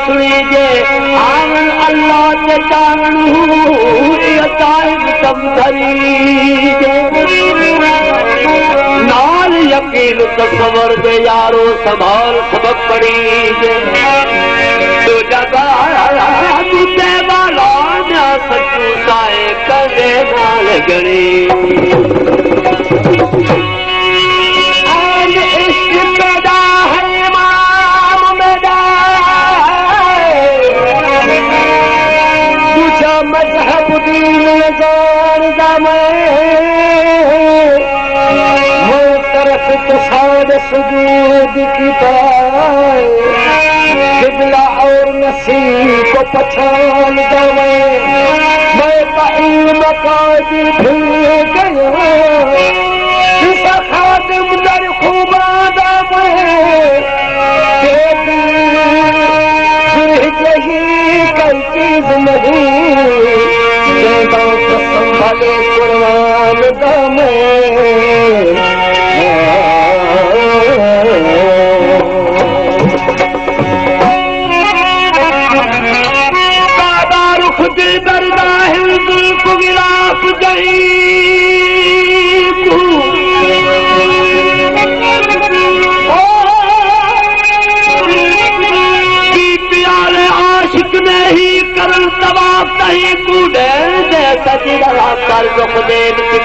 सुनी जे आवन अल्लाह ते चावणू ये ताइब तम धरी नाल यकीन तस्वर दे यारो संभाल सबक पड़ी जे तो जगा दूते वाला ना सच्चू साए कदे नाल गणी आन इश्क पैदा है इमाम मेरा दूसरा मजहब दीन जान जामे साद सुजूद की किबला और नसीब को पछान जावे मैं कहीं मकादी भूल गया किसा खादिम दर खूबा दावे यही कई चीज नहीं तो संभाले कुर्बान दामे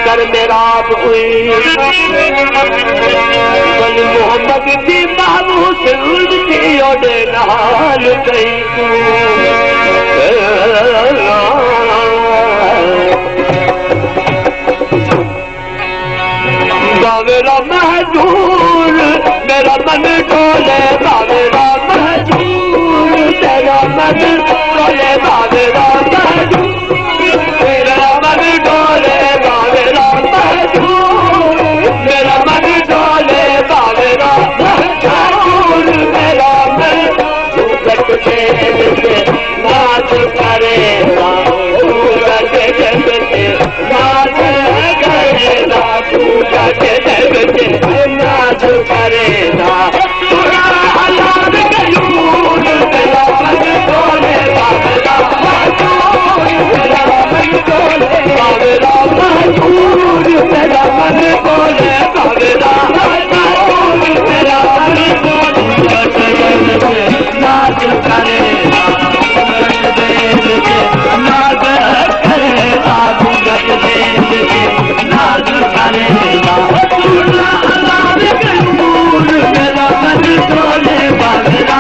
कर मेरा हुई मोहम्मद की बाबू से ओडे नाल गई बावेरा महजूर मेरा मन डोले बावेरा महजूर तेरा मन डोले बावेरा महजूर मेरा मन डोले बावेरा महजूर मेरा मन डोले बावेरा महजूर मेरा मन सूरत से नाच करेगा सूरत से नाच करेगा सूरत से नाच करेगा पूरा हलाल गयूर मेरा मन डोले बावेरा महजूर मेरा मन डोले बावेरा महजूर मेरा मन डोले बावेरा महजूर मेरा मन डोले नाच करेगा नाच करेगा भूगत नाच करेगा पूरा हलाल गयूर मेरा मन डोले बावेरा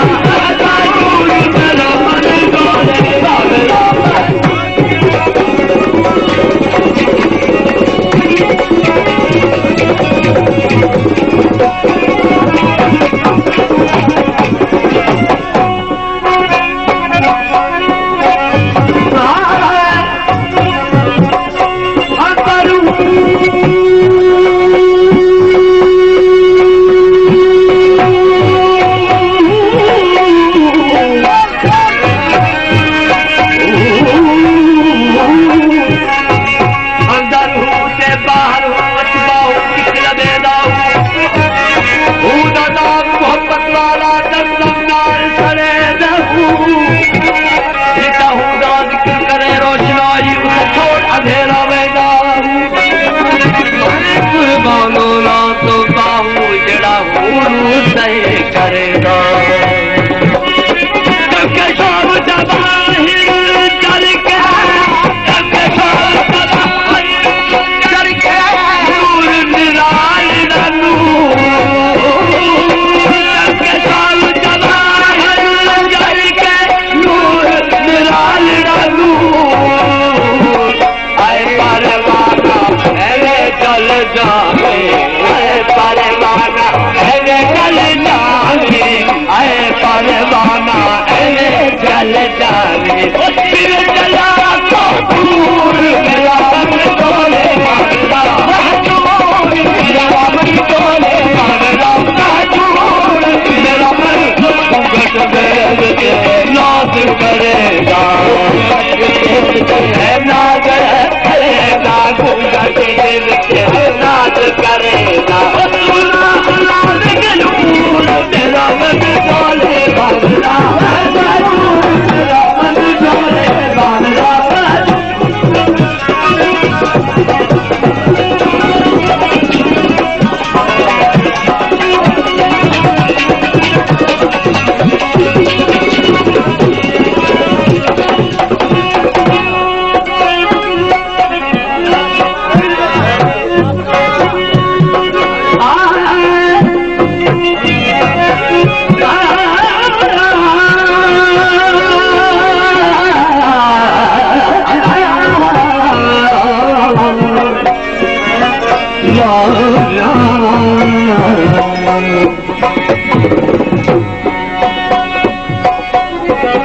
महजूर मेरा मन डोले बावेरा नाच करेगा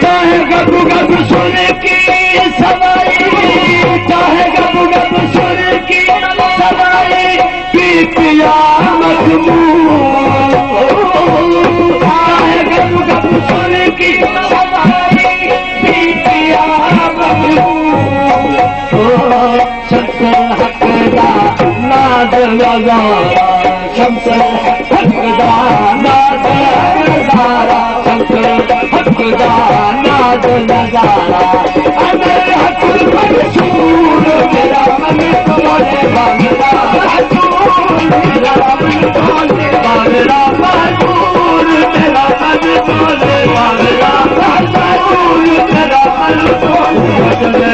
चाहे गब गब सुन की सवाई, चाहे गब गब सुन की सवाई, की कियामत चाहे गब गब सुन की सवाई, की कियामत शमसल हक दा नाद नजारा, शमसल हक दा नाद नजारा, शमसल हक दा नाद नजारा, अमर हक मंसूर मेरा मन तोले बांगला, मेरा मन तोले बांगला, मंसूर मेरा मन तोले बांगला, मंसूर मेरा मन तोले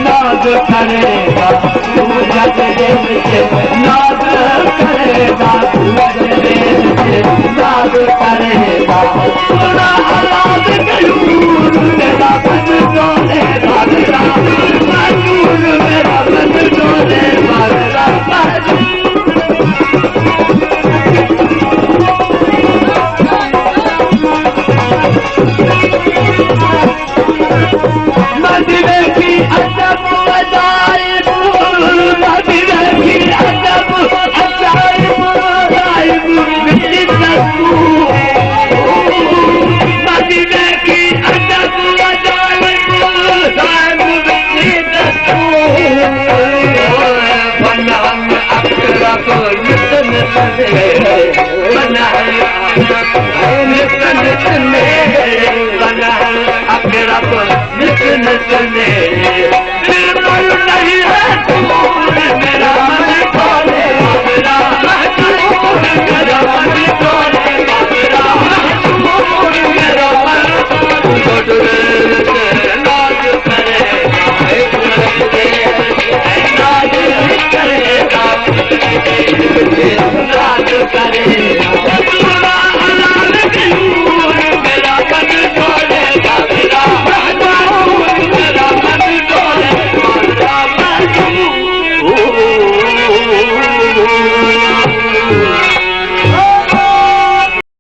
नाद करेगा तू जग से, नाद करेगा तू जग से, नाद करेगा सुना आवाज कयूर मेरा मन डोले बागला, कयूर मेरा मन डोले बागला, मदीने की अजब अजाइब, मदीने की अजब अजाइब अजाइब मिली दस्तूर, मदीने की अजब अजाइब अजाइब मिली दस्तूर, बनहम अकरब नितन सजे, बनहम नितन सजे, बनहम अकरब नितन सजे,